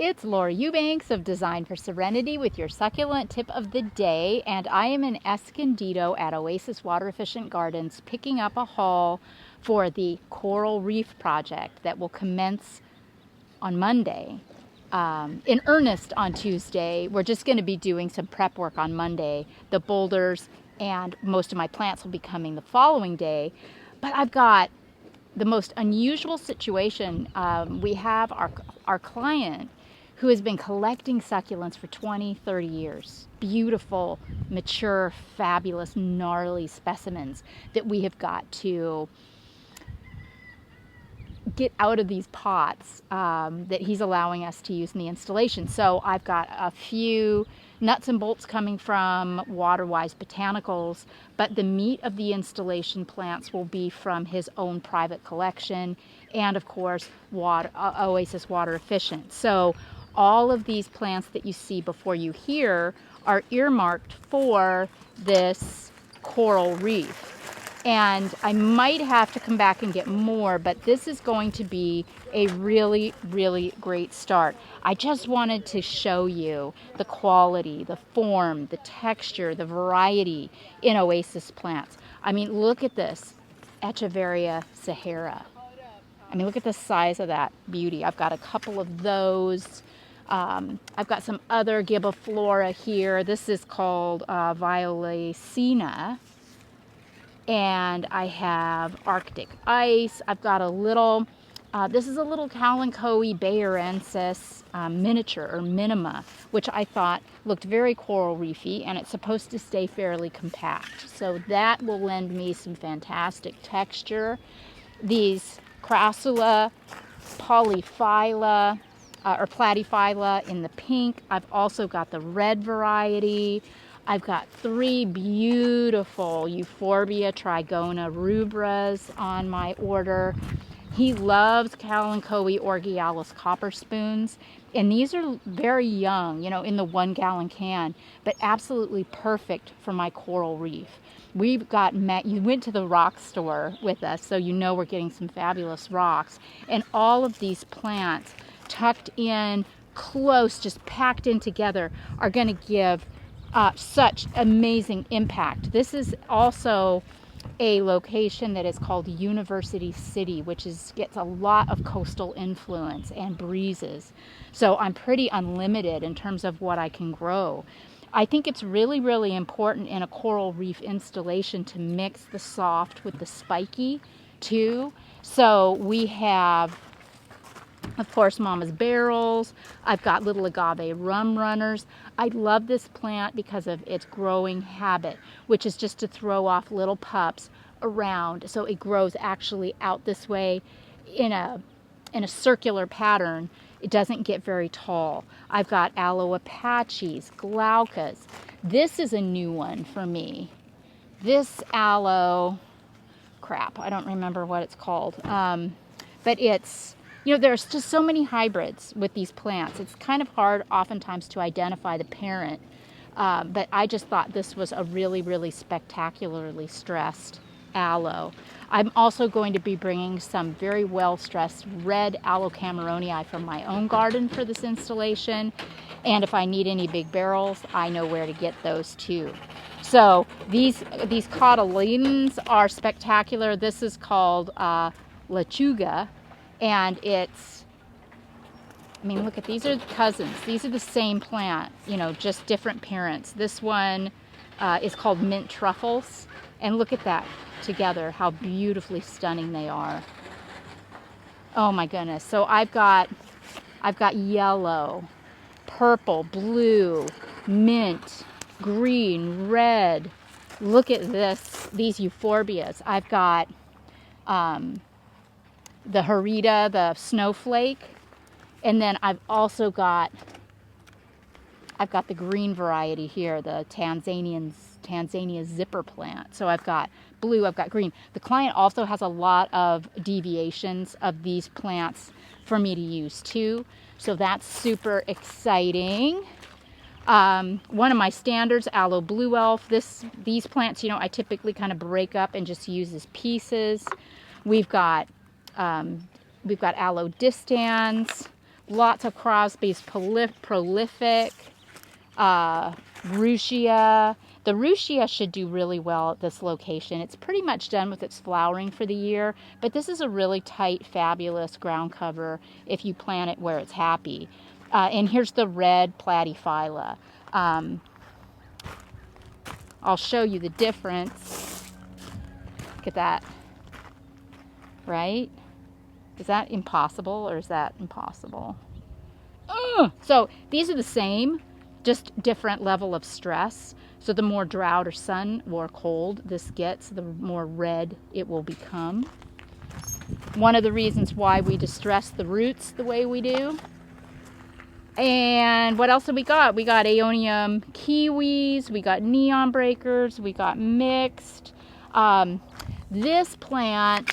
It's Laura Eubanks of Design for Serenity with your succulent tip of the day, and I am in Escondido at Oasis Water Efficient Gardens picking up a haul for the Coral Reef project that will commence on Monday. In earnest on Tuesday. We're just going to be doing some prep work on Monday. The boulders and most of my plants will be coming the following day, but I've got the most unusual situation. We have our client who has been collecting succulents for 20, 30 years. Beautiful, mature, fabulous, gnarly specimens that we have got to get out of these pots that he's allowing us to use in the installation. So I've got a few nuts and bolts coming from Waterwise Botanicals, but the meat of the installation plants will be from his own private collection and, of course, Oasis Water Efficient. So all of these plants that you see before you here are earmarked for this coral reef. And I might have to come back and get more, but this is going to be a really, really great start. I just wanted to show you the quality, the form, the texture, the variety in Oasis plants. I mean, look at this, Echeveria Sahara. I mean, look at the size of that beauty. I've got a couple of those. I've got some other Gibiflora here. This is called Violacina. And I have Arctic Ice. I've got a little, this is a little Kalanchoe bayerensis miniature or minima, which I thought looked very coral reefy, and it's supposed to stay fairly compact. So that will lend me some fantastic texture. These Crassula polyphyla or Platyphyla in the pink. I've also got the red variety. I've got 3 beautiful Euphorbia trigona rubras on my order. He loves Kalanchoe orgialis copper spoons, and these are very young, in the 1 gallon can, but absolutely perfect for my coral reef. We've got, you went to the rock store with us, so we're getting some fabulous rocks, and all of these plants tucked in close, just packed in together, are going to give such amazing impact. This is also a location that is called University City, which gets a lot of coastal influence and breezes. So I'm pretty unlimited in terms of what I can grow. I think it's really, really important in a coral reef installation to mix the soft with the spiky too. So we have, of course, Mama's Barrels. I've got little agave rum runners. I love this plant because of its growing habit, which is just to throw off little pups around. So it grows actually out this way in a circular pattern. It doesn't get very tall. I've got Aloe Apaches, Glaucas. This is a new one for me. This aloe, crap, I don't remember what it's called. But it's, there's just so many hybrids with these plants. It's kind of hard oftentimes to identify the parent, but I just thought this was a really, really spectacularly stressed aloe. I'm also going to be bringing some very well-stressed red Aloe Cameronii from my own garden for this installation, and if I need any big barrels, I know where to get those too. So these cotyledons are spectacular. This is called Lechuga. And it's, look at, these are cousins. These are the same plant, just different parents. This one is called Mint Truffles. And look at that together, how beautifully stunning they are. Oh my goodness. So I've got yellow, purple, blue, mint, green, red. Look at these euphorbias. I've got the Harita, the snowflake, and then I've also got the green variety here, the Tanzania zipper plant. So I've got blue, I've got green. The client also has a lot of deviations of these plants for me to use too, so that's super exciting. One of my standards, Aloe Blue Elf. These plants, I typically kind of break up and just use as pieces. We've got aloe distans, lots of Crosby's prolific, Ruchia. The Ruchia should do really well at this location. It's pretty much done with its flowering for the year, but this is a really tight, fabulous ground cover if you plant it where it's happy. And here's the red Platyphyla. I'll show you the difference. Look at that. Right? Is that impossible or is that impossible? So these are the same, just different level of stress. So the more drought or sun or cold this gets, the more red it will become. One of the reasons why we distress the roots the way we do. And what else have we got? We got Aeonium kiwis, we got neon breakers, we got mixed. This plant,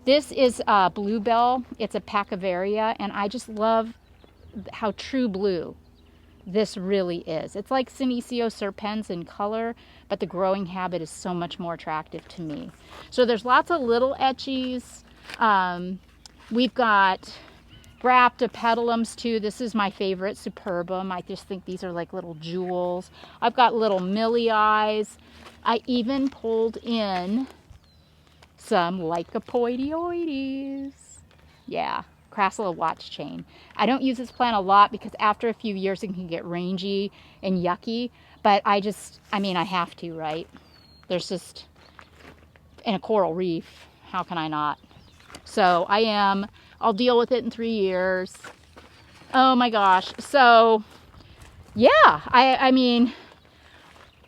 this is Bluebell. It's a Echeveria, and I just love how true blue this really is. It's like Senecio serpens in color, but the growing habit is so much more attractive to me. So there's lots of little etchies. We've got Graptopetalums too. This is my favorite, Superbum. I just think these are like little jewels. I've got little Millii. I even pulled in some Lycopoidioides. Yeah. Crassula watch chain. I don't use this plant a lot because after a few years it can get rangy and yucky, but I mean, I have to, right? There's just, in a coral reef, how can I not? So I'll deal with it in 3 years. Oh my gosh. So yeah, I mean,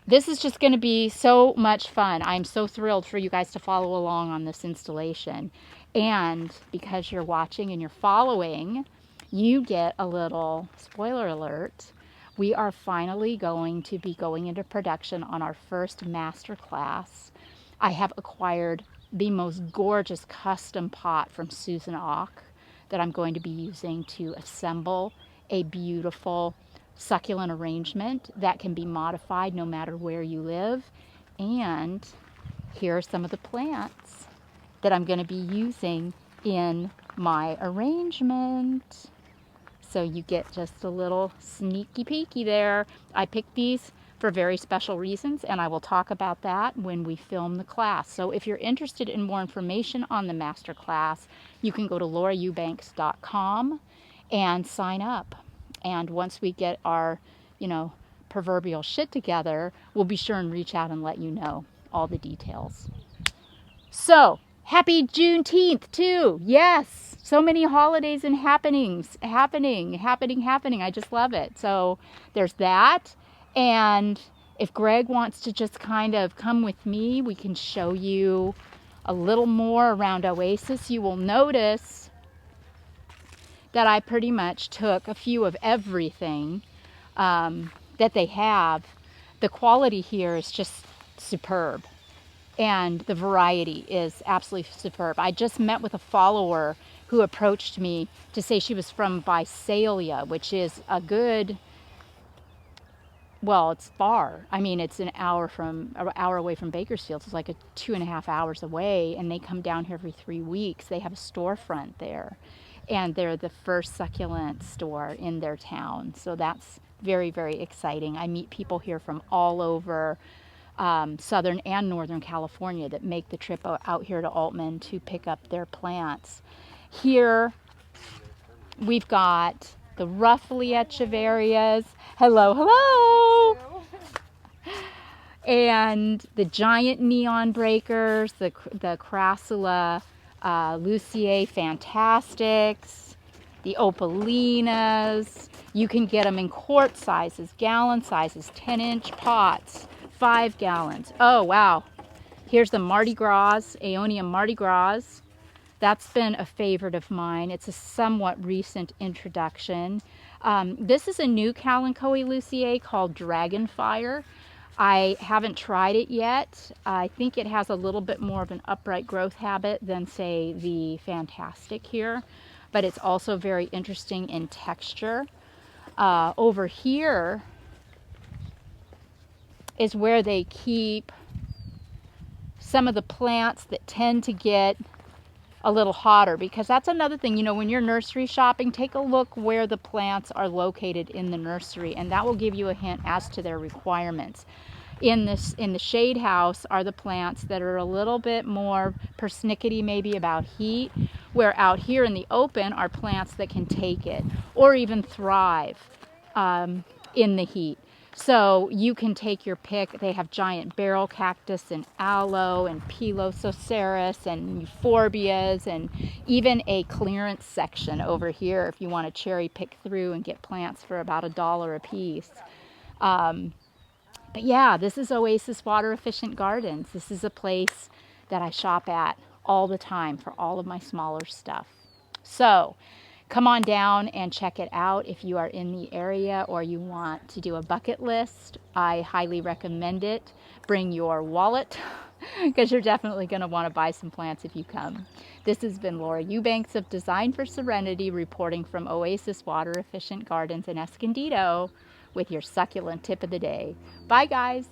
this is just going to be so much fun. I'm so thrilled for you guys to follow along on this installation. And because you're watching and you're following, you get a little spoiler alert. We are finally going to be going into production on our first master class. I have acquired the most gorgeous custom pot from Susan Ock that I'm going to be using to assemble a beautiful succulent arrangement that can be modified no matter where you live. And here are some of the plants that I'm going to be using in my arrangement. So you get just a little sneaky peeky there. I picked these for very special reasons, and I will talk about that when we film the class. So if you're interested in more information on the master class, you can go to lauraeubanks.com and sign up. And once we get our, proverbial shit together, we'll be sure and reach out and let you know all the details. So, happy Juneteenth too. Yes. So many holidays and happenings happening. I just love it. So there's that. And if Greg wants to just kind of come with me, we can show you a little more around Oasis. You will notice that I pretty much took a few of everything that they have. The quality here is just superb. And the variety is absolutely superb. I just met with a follower who approached me to say she was from Visalia, which is a good, well, it's far. I mean, it's an hour away from Bakersfield. So it's like 2.5 hours away, and they come down here every 3 weeks. They have a storefront there, and they're the first succulent store in their town. So that's very, very exciting. I meet people here from all over Southern and Northern California that make the trip out here to Altman to pick up their plants. Here we've got the roughly Echeverias. Hello, hello! And the giant neon breakers, the Crassula Luciae Fantastics, the Opalinas. You can get them in quart sizes, gallon sizes, 10-inch pots. 5 gallons. Oh, wow. Here's the Mardi Gras, Aeonium Mardi Gras. That's been a favorite of mine. It's a somewhat recent introduction. This is a new Kalanchoe Luciae called Dragonfire. I haven't tried it yet. I think it has a little bit more of an upright growth habit than, say, the Fantastic here, but it's also very interesting in texture. Over here is where they keep some of the plants that tend to get a little hotter, because that's another thing, you know, when you're nursery shopping, take a look where the plants are located in the nursery, and that will give you a hint as to their requirements. In the shade house are the plants that are a little bit more persnickety maybe about heat, where out here in the open are plants that can take it or even thrive in the heat. So you can take your pick. They have giant barrel cactus and aloe and pilosoceras and euphorbias, and even a clearance section over here if you want to cherry pick through and get plants for about $1 a piece. But yeah, this is Oasis Water Efficient Gardens. This is a place that I shop at all the time for all of my smaller stuff. So come on down and check it out if you are in the area or you want to do a bucket list. I highly recommend it. Bring your wallet because you're definitely going to want to buy some plants if you come. This has been Laura Eubanks of Design for Serenity, reporting from Oasis Water Efficient Gardens in Escondido with your succulent tip of the day. Bye, guys.